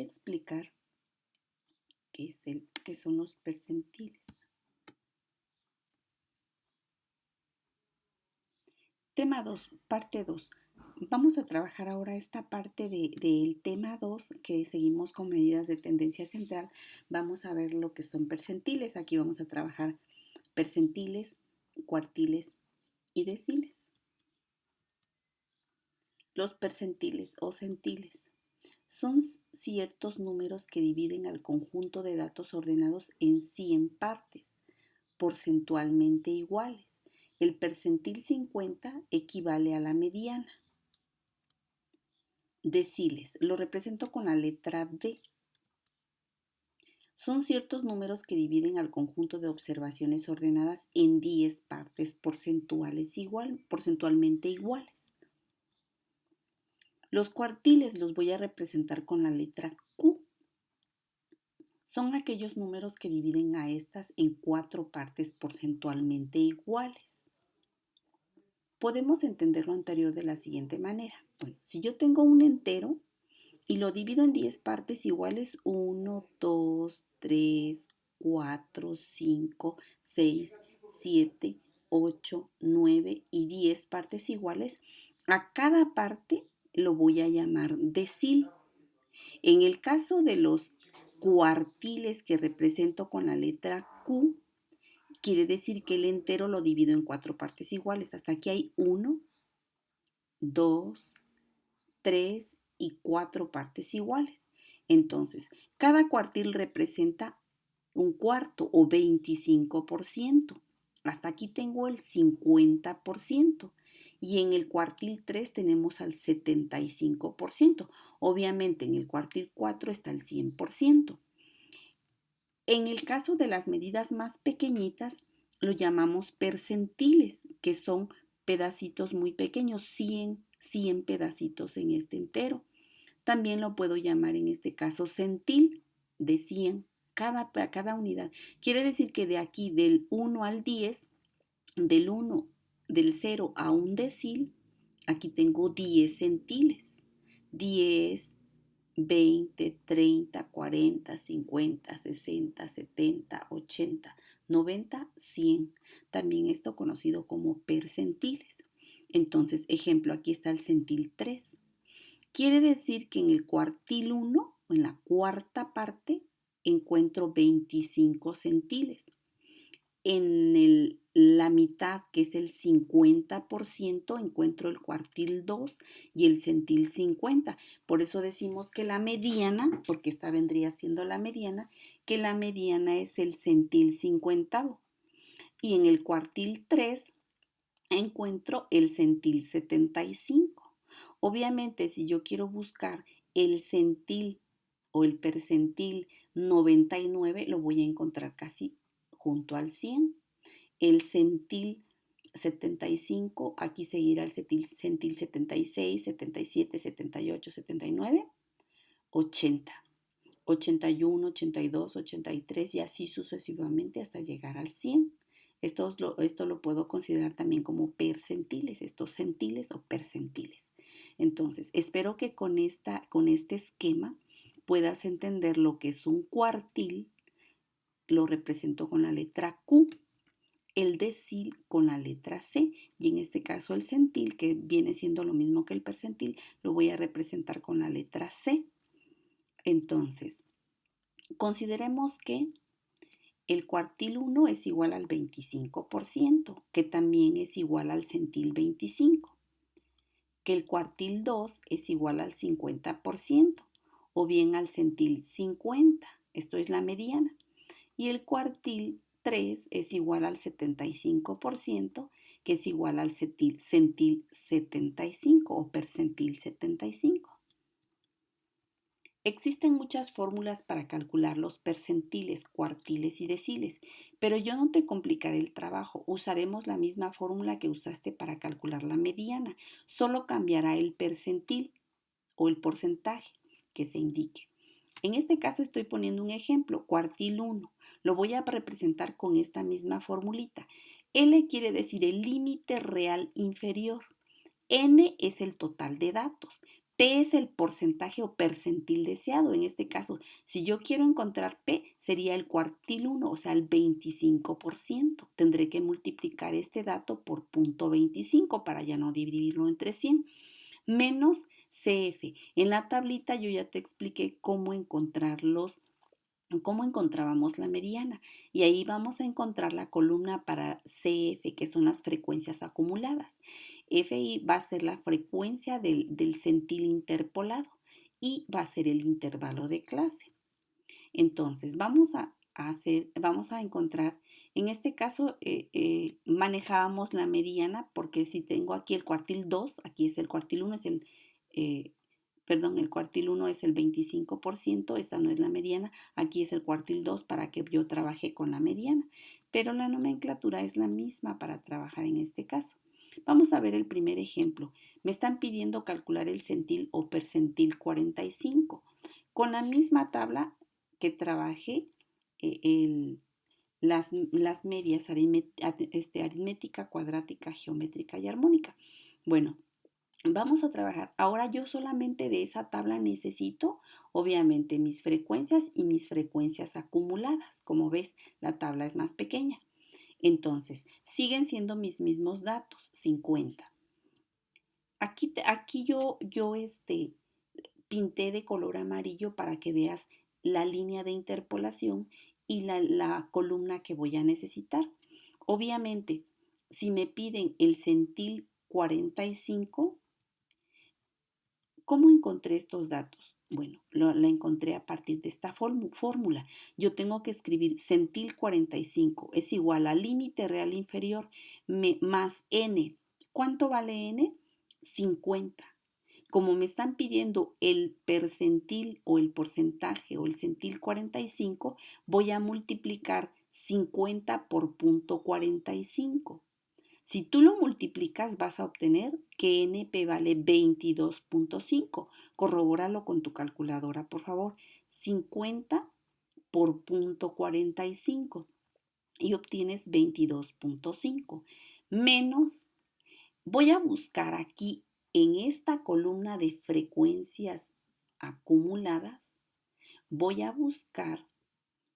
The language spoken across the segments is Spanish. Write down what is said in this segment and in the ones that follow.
explicar qué son los percentiles. Tema 2, parte 2. Vamos a trabajar ahora esta parte del tema 2 que seguimos con medidas de tendencia central. Vamos a ver lo que son percentiles. Aquí vamos a trabajar percentiles, cuartiles y deciles. Los percentiles o centiles son ciertos números que dividen al conjunto de datos ordenados en 100 partes, porcentualmente iguales. El percentil 50 equivale a la mediana. Deciles, lo represento con la letra D. Son ciertos números que dividen al conjunto de observaciones ordenadas en 10 partes porcentualmente iguales. Los cuartiles los voy a representar con la letra Q. Son aquellos números que dividen a estas en 4 partes porcentualmente iguales. Podemos entender lo anterior de la siguiente manera. Bueno, si yo tengo un entero y lo divido en 10 partes iguales, 1, 2, 3, 4, 5, 6, 7, 8, 9 y 10 partes iguales, a cada parte lo voy a llamar decil. En el caso de los cuartiles que represento con la letra Q, quiere decir que el entero lo divido en 4 partes iguales. Hasta aquí hay 1, 2, 3 y 4 partes iguales. Entonces, cada cuartil representa un cuarto o 25%. Hasta aquí tengo el 50%. Y en el cuartil 3 tenemos al 75%. Obviamente en el cuartil 4 está el 100%. En el caso de las medidas más pequeñitas, lo llamamos percentiles, que son pedacitos muy pequeños, 100 pedacitos en este entero. También lo puedo llamar en este caso centil, de 100, cada unidad. Quiere decir que de aquí, del 1 al 10, del 0 a un decil, aquí tengo 10 centiles. 10, 20, 30, 40, 50, 60, 70, 80, 90, 100. También esto conocido como percentiles. Entonces, ejemplo, aquí está el centil 3. Quiere decir que en el cuartil 1, en la cuarta parte, encuentro 25 centiles. En la mitad, que es el 50%, encuentro el cuartil 2 y el centil 50. Por eso decimos que la mediana, porque esta vendría siendo la mediana, que la mediana es el centil 50. Y en el cuartil 3 encuentro el centil 75. Obviamente, si yo quiero buscar el centil o el percentil 99, lo voy a encontrar casi junto al 100. El centil 75, aquí seguirá el centil 76, 77, 78, 79, 80, 81, 82, 83 y así sucesivamente hasta llegar al 100. Esto lo puedo considerar también como percentiles, estos centiles o percentiles. Entonces, espero que con este esquema puedas entender lo que es un cuartil. Lo represento con la letra Q, el decil con la letra C y en este caso el centil, que viene siendo lo mismo que el percentil, lo voy a representar con la letra C. Entonces, consideremos que el cuartil 1 es igual al 25%, que también es igual al centil 25, que el cuartil 2 es igual al 50% o bien al centil 50, esto es la mediana, y el cuartil 3 es igual al 75%, que es igual al centil 75 o percentil 75. Existen muchas fórmulas para calcular los percentiles, cuartiles y deciles, pero yo no te complicaré el trabajo. Usaremos la misma fórmula que usaste para calcular la mediana, solo cambiará el percentil o el porcentaje que se indique. En este caso estoy poniendo un ejemplo, cuartil 1. Lo voy a representar con esta misma formulita. L quiere decir el límite real inferior. N es el total de datos. P es el porcentaje o percentil deseado. En este caso, si yo quiero encontrar P, sería el cuartil 1, o sea, el 25%. Tendré que multiplicar este dato por 0.25 para ya no dividirlo entre 100. Menos CF. En la tablita yo ya te expliqué cómo encontrábamos la mediana. Y ahí vamos a encontrar la columna para CF, que son las frecuencias acumuladas. FI va a ser la frecuencia del centil interpolado y va a ser el intervalo de clase. Entonces, vamos a encontrar, en este caso manejábamos la mediana porque si tengo aquí el cuartil 2, aquí es el cuartil 1, eh, el cuartil 1 es el 25%, esta no es la mediana, aquí es el cuartil 2 para que yo trabaje con la mediana, pero la nomenclatura es la misma para trabajar en este caso. Vamos a ver el primer ejemplo. Me están pidiendo calcular el centil o percentil 45. Con la misma tabla que trabajé las medias aritmética, cuadrática, geométrica y armónica. Bueno, vamos a trabajar. Ahora yo solamente de esa tabla necesito, obviamente, mis frecuencias y mis frecuencias acumuladas. Como ves, la tabla es más pequeña. Entonces, siguen siendo mis mismos datos, 50. Aquí yo pinté de color amarillo para que veas la línea de interpolación y la columna que voy a necesitar. Obviamente, si me piden el centil 45, ¿cómo encontré estos datos? Bueno, la encontré a partir de esta fórmula. Yo tengo que escribir centil 45 es igual al límite real inferior más n. ¿Cuánto vale n? 50. Como me están pidiendo el percentil o el porcentaje o el centil 45, voy a multiplicar 50 por 0.45. Si tú lo multiplicas, vas a obtener que NP vale 22.5. Corrobóralo con tu calculadora, por favor. 50 por 0.45 y obtienes 22.5. Menos, voy a buscar aquí en esta columna de frecuencias acumuladas, voy a buscar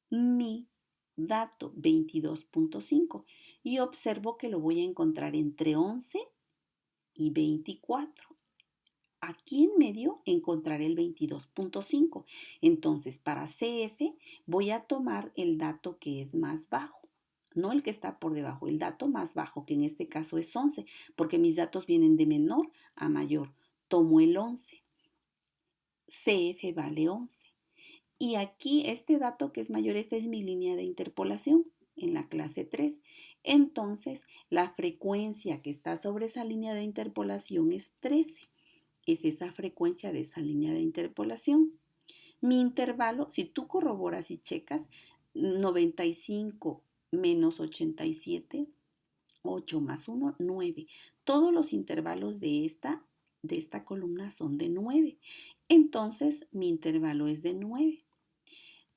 mi dato 22.5 y observo que lo voy a encontrar entre 11 y 24. Aquí en medio encontraré el 22.5. Entonces, para CF voy a tomar el dato que es más bajo, no el que está por debajo, el dato más bajo, que en este caso es 11, porque mis datos vienen de menor a mayor. Tomo el 11. CF vale 11. Y aquí este dato que es mayor, esta es mi línea de interpolación en la clase 3. Entonces, la frecuencia que está sobre esa línea de interpolación es 13. Es esa frecuencia de esa línea de interpolación. Mi intervalo, si tú corroboras y checas, 95 menos 87, 8 más 1, 9. Todos los intervalos de esta columna son de 9. Entonces, mi intervalo es de 9.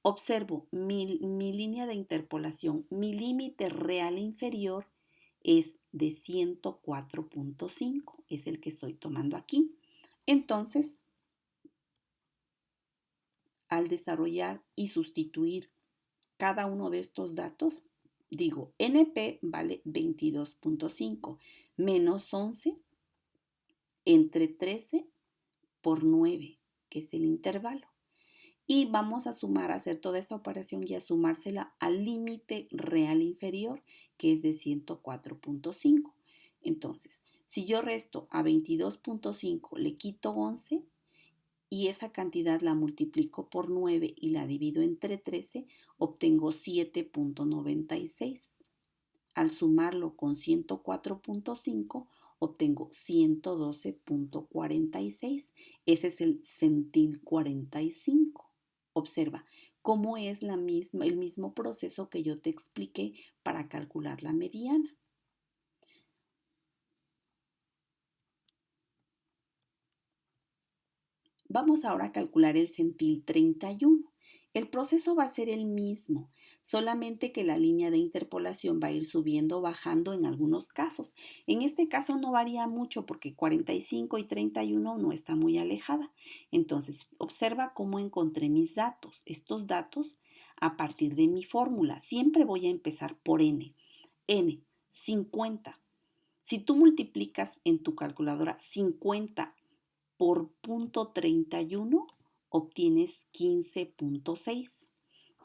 Observo mi línea de interpolación, mi límite real inferior es de 104.5, es el que estoy tomando aquí. Entonces, al desarrollar y sustituir cada uno de estos datos, digo, NP vale 22.5 menos 11 entre 13 por 9, que es el intervalo. Y vamos a sumar, a hacer toda esta operación y a sumársela al límite real inferior, que es de 104.5. Entonces, si yo resto a 22.5, le quito 11 y esa cantidad la multiplico por 9 y la divido entre 13, obtengo 7.96. Al sumarlo con 104.5, obtengo 112.46. Ese es el centil 45. Observa cómo es el mismo proceso que yo te expliqué para calcular la mediana. Vamos ahora a calcular el centil 31. El proceso va a ser el mismo, solamente que la línea de interpolación va a ir subiendo o bajando en algunos casos. En este caso no varía mucho porque 45 y 31 no está muy alejada. Entonces, observa cómo encontré mis datos. Estos datos a partir de mi fórmula. Siempre voy a empezar por n. N, 50. Si tú multiplicas en tu calculadora 50 por 0.31, obtienes 15.6.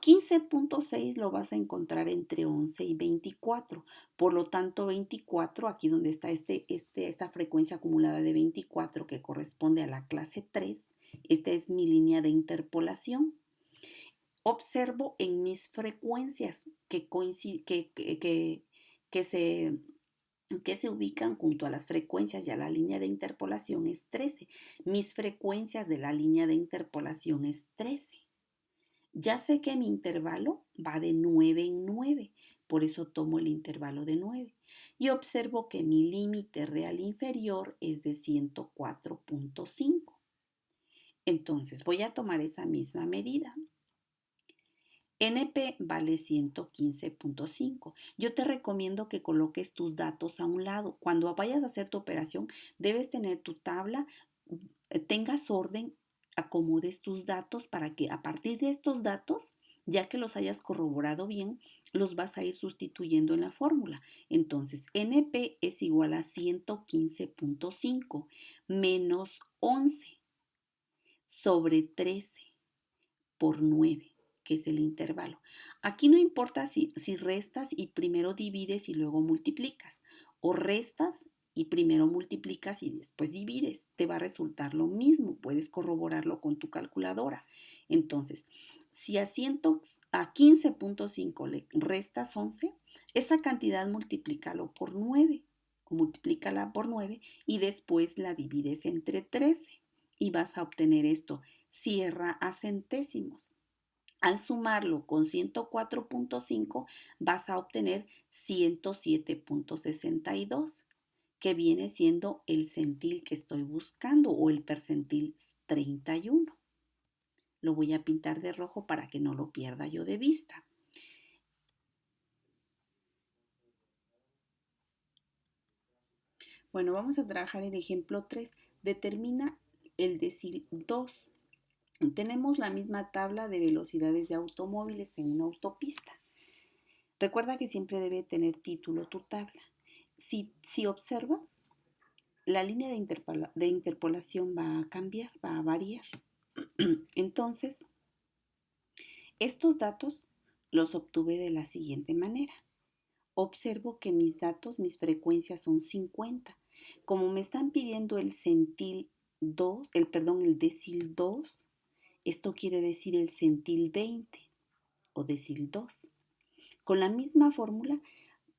15.6 lo vas a encontrar entre 11 y 24. Por lo tanto, 24, aquí donde está esta frecuencia acumulada de 24 que corresponde a la clase 3, esta es mi línea de interpolación. Observo en mis frecuencias que se ubican junto a las frecuencias y a la línea de interpolación es 13. Mis frecuencias de la línea de interpolación es 13. Ya sé que mi intervalo va de 9 en 9, por eso tomo el intervalo de 9. Y observo que mi límite real inferior es de 104.5. Entonces voy a tomar esa misma medida. NP vale 115.5. Yo te recomiendo que coloques tus datos a un lado. Cuando vayas a hacer tu operación, debes tener tu tabla, tengas orden, acomodes tus datos para que a partir de estos datos, ya que los hayas corroborado bien, los vas a ir sustituyendo en la fórmula. Entonces, NP es igual a 115.5 menos 11 sobre 13 por 9, que es el intervalo. Aquí no importa si restas y primero divides y luego multiplicas, o restas y primero multiplicas y después divides. Te va a resultar lo mismo, puedes corroborarlo con tu calculadora. Entonces, si a 15.5 le restas 11, esa cantidad multiplícalo por 9 o multiplícala por 9 y después la divides entre 13 y vas a obtener esto. Cierra a centésimos. Al sumarlo con 104.5 vas a obtener 107.62, que viene siendo el centil que estoy buscando o el percentil 31. Lo voy a pintar de rojo para que no lo pierda yo de vista. Bueno, vamos a trabajar el ejemplo 3. Determina el decil 2. Tenemos la misma tabla de velocidades de automóviles en una autopista. Recuerda que siempre debe tener título tu tabla. Si observas, la línea de interpolación va a cambiar, va a variar. Entonces, estos datos los obtuve de la siguiente manera. Observo que mis datos, mis frecuencias son 50. Como me están pidiendo el centil 2, el decil 2, esto quiere decir el centil 20 o decil 2. Con la misma fórmula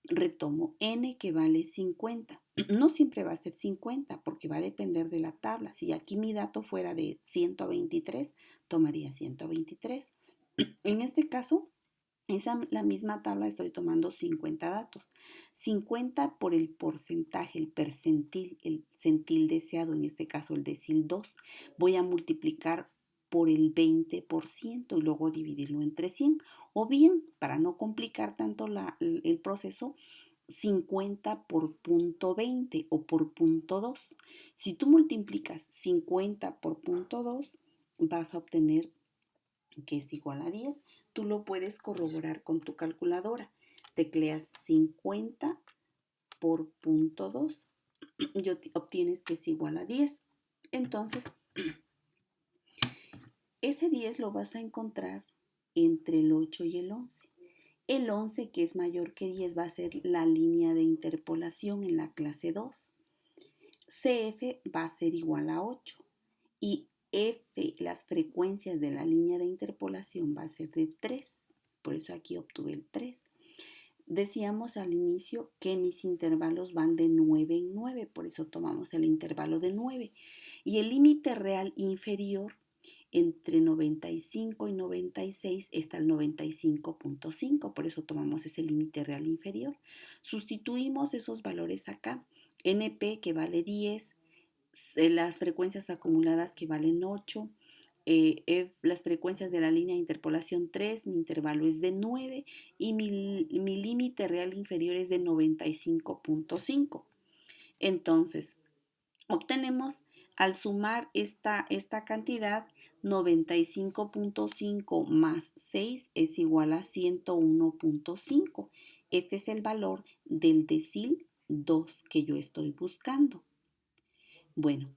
retomo n que vale 50. No siempre va a ser 50 porque va a depender de la tabla. Si aquí mi dato fuera de 123, tomaría 123. En este caso, la misma tabla estoy tomando 50 datos. 50 por el porcentaje, el percentil, el centil deseado, en este caso el decil 2. Voy a multiplicar por el 20% y luego dividirlo entre 100. O bien, para no complicar tanto el proceso, 50 por punto 20 o por punto 2. Si tú multiplicas 50 por punto 2, vas a obtener que es igual a 10. Tú lo puedes corroborar con tu calculadora. Tecleas 50 por punto 2 y obtienes que es igual a 10. Entonces, ese 10 lo vas a encontrar entre el 8 y el 11. El 11, que es mayor que 10, va a ser la línea de interpolación en la clase 2. CF va a ser igual a 8 y F, las frecuencias de la línea de interpolación va a ser de 3. Por eso aquí obtuve el 3. Decíamos al inicio que mis intervalos van de 9 en 9, por eso tomamos el intervalo de 9. Y el límite real inferior entre 95 y 96 está el 95.5, por eso tomamos ese límite real inferior. Sustituimos esos valores acá. NP que vale 10, las frecuencias acumuladas que valen 8, las frecuencias de la línea de interpolación 3, mi intervalo es de 9 y mi límite real inferior es de 95.5. Entonces, obtenemos al sumar esta cantidad, 95.5 más 6 es igual a 101.5. Este es el valor del decil 2 que yo estoy buscando. Bueno,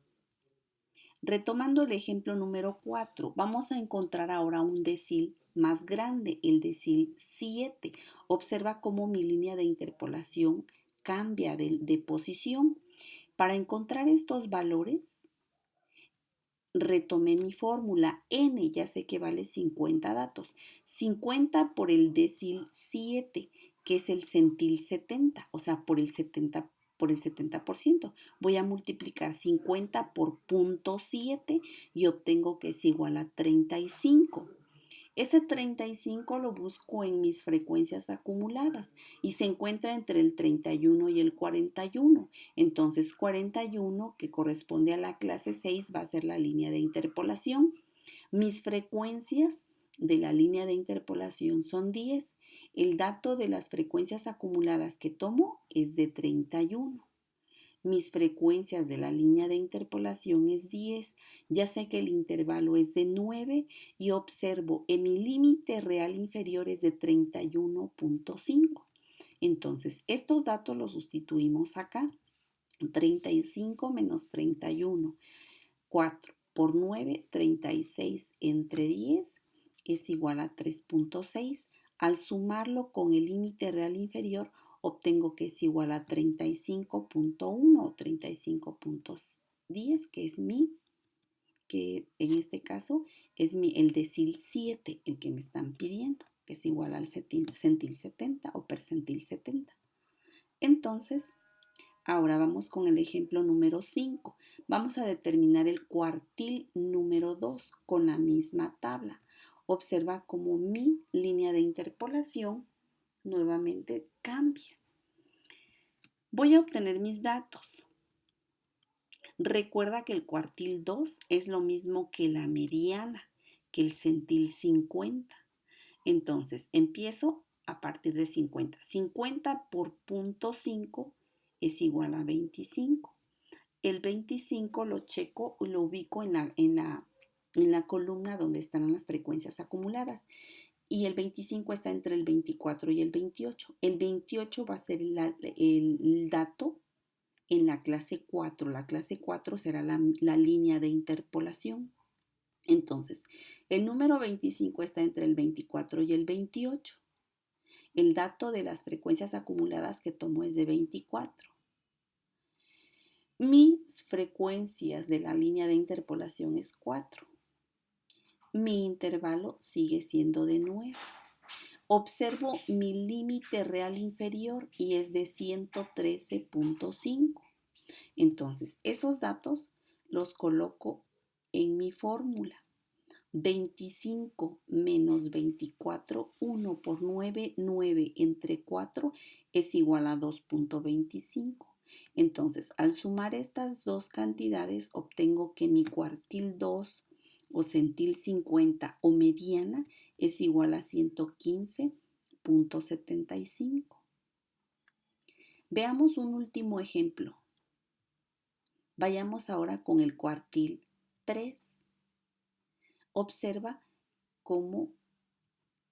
retomando el ejemplo número 4, vamos a encontrar ahora un decil más grande, el decil 7. Observa cómo mi línea de interpolación cambia de posición. Para encontrar estos valores, retomé mi fórmula. N ya sé que vale 50 datos. 50 por el decil 7, que es el centil 70, o sea, por el 70%. Voy a multiplicar 50 por 0.7 y obtengo que es igual a 35. Ese 35 lo busco en mis frecuencias acumuladas y se encuentra entre el 31 y el 41. Entonces 41, que corresponde a la clase 6, va a ser la línea de interpolación. Mis frecuencias de la línea de interpolación son 10. El dato de las frecuencias acumuladas que tomo es de 31. Mis frecuencias de la línea de interpolación es 10. Ya sé que el intervalo es de 9 y observo en mi límite real inferior es de 31.5. Entonces, estos datos los sustituimos acá. 35 menos 31. 4 por 9, 36 entre 10 es igual a 3.6. Al sumarlo con el límite real inferior, obtengo que es igual a 35.1 o 35.10, que en este caso es el decil 7, el que me están pidiendo, que es igual al centil 70 o percentil 70. Entonces, ahora vamos con el ejemplo número 5. Vamos a determinar el cuartil número 2 con la misma tabla. Observa cómo mi línea de interpolación nuevamente cambia. Voy a obtener mis datos. Recuerda que el cuartil 2 es lo mismo que la mediana, que el centil 50. Entonces, empiezo a partir de 50. 50 por 0.5 es igual a 25. El 25 lo checo y lo ubico en la columna donde están las frecuencias acumuladas. Y el 25 está entre el 24 y el 28. El 28 va a ser el dato en la clase 4. La clase 4 será la línea de interpolación. Entonces, el número 25 está entre el 24 y el 28. El dato de las frecuencias acumuladas que tomo es de 24. Mis frecuencias de la línea de interpolación es 4. Mi intervalo sigue siendo de 9. Observo mi límite real inferior y es de 113.5. Entonces, esos datos los coloco en mi fórmula. 25 menos 24, 1 por 9, 9 entre 4 es igual a 2.25. Entonces, al sumar estas dos cantidades, obtengo que mi cuartil 2 o centil 50 o mediana es igual a 115.75. Veamos un último ejemplo. Vayamos ahora con el cuartil 3. Observa cómo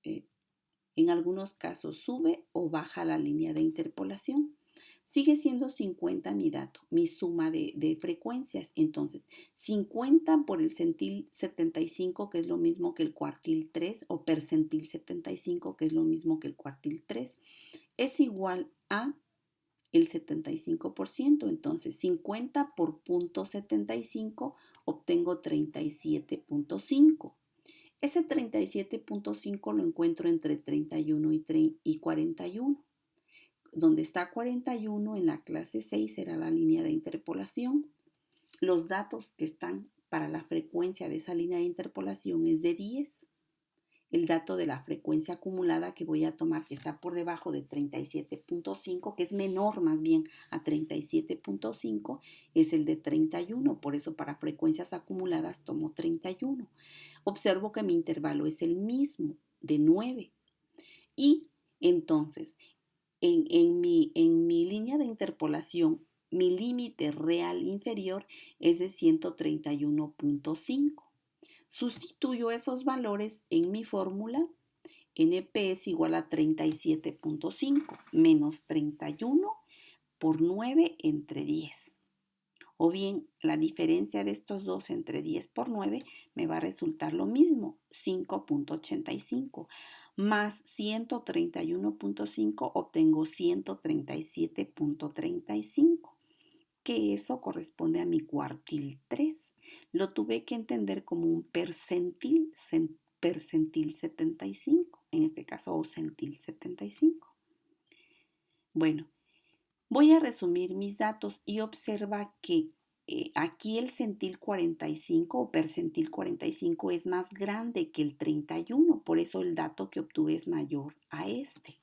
en algunos casos sube o baja la línea de interpolación. Sigue siendo 50 mi dato, mi suma de frecuencias. Entonces, 50 por el centil 75, que es lo mismo que el cuartil 3, o percentil 75, que es lo mismo que el cuartil 3, es igual a el 75%. Entonces, 50 por 0.75 obtengo 37.5. Ese 37.5 lo encuentro entre 31 y 41. Donde está 41 en la clase 6 será la línea de interpolación. Los datos que están para la frecuencia de esa línea de interpolación es de 10. el dato de la frecuencia acumulada que voy a tomar, que está por debajo de 37.5, que es menor más bien a 37.5, es el de 31. Por eso para frecuencias acumuladas tomo 31. Observo que mi intervalo es el mismo, de 9. Y entonces, en mi línea de interpolación, mi límite real inferior es de 131.5. Sustituyo esos valores en mi fórmula. NP es igual a 37.5 menos 31 por 9 entre 10. O bien, la diferencia de estos dos entre 10 por 9 me va a resultar lo mismo, 5.85. Más 131.5 obtengo 137.35, que eso corresponde a mi cuartil 3. Lo tuve que entender como un percentil 75, en este caso, o centil 75. Bueno, voy a resumir mis datos y observa que aquí el centil 45 o percentil 45 es más grande que el 31, por eso el dato que obtuve es mayor a este.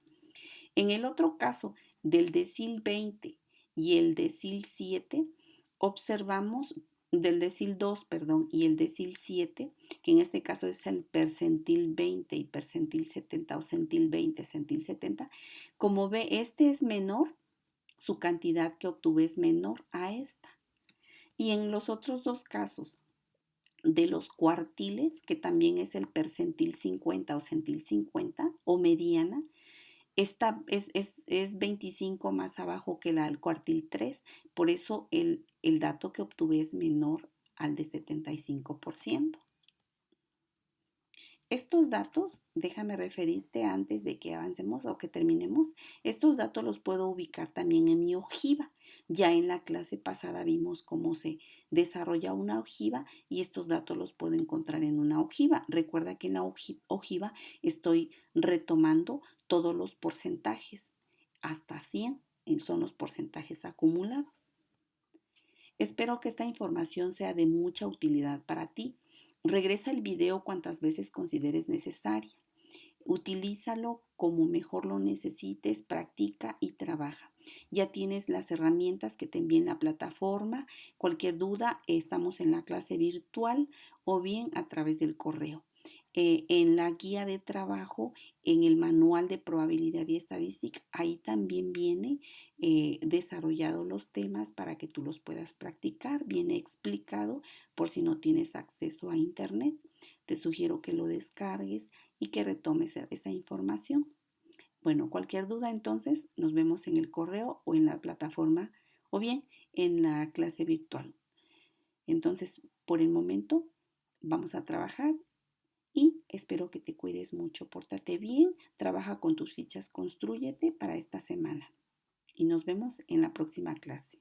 En el otro caso, del decil 20 y el decil 7, observamos del decil 2, perdón, y el decil 7, que en este caso es el percentil 20 y percentil 70 o centil 20, centil 70, como ve, este es menor, su cantidad que obtuve es menor a esta. Y en los otros dos casos, de los cuartiles, que también es el percentil 50 o centil 50 o mediana, esta es 25 más abajo que la del cuartil 3, por eso el dato que obtuve es menor al de 75%. Estos datos, déjame referirte antes de que avancemos o que terminemos, estos datos los puedo ubicar también en mi ojiva. Ya en la clase pasada vimos cómo se desarrolla una ojiva y estos datos los puedo encontrar en una ojiva. Recuerda que en la ojiva estoy retomando todos los porcentajes, hasta 100 son los porcentajes acumulados. Espero que esta información sea de mucha utilidad para ti. Regresa el video cuantas veces consideres necesaria. Utilízalo como mejor lo necesites, practica y trabaja. Ya tienes las herramientas que te envíe en la plataforma. Cualquier duda, estamos en la clase virtual o bien a través del correo. En la guía de trabajo, en el manual de probabilidad y estadística, ahí también viene desarrollado los temas para que tú los puedas practicar. Viene explicado por si no tienes acceso a internet. Te sugiero que lo descargues y que retomes esa información. Bueno, cualquier duda entonces nos vemos en el correo o en la plataforma o bien en la clase virtual. Entonces, por el momento, vamos a trabajar y espero que te cuides mucho. Pórtate bien, trabaja con tus fichas, constrúyete para esta semana y nos vemos en la próxima clase.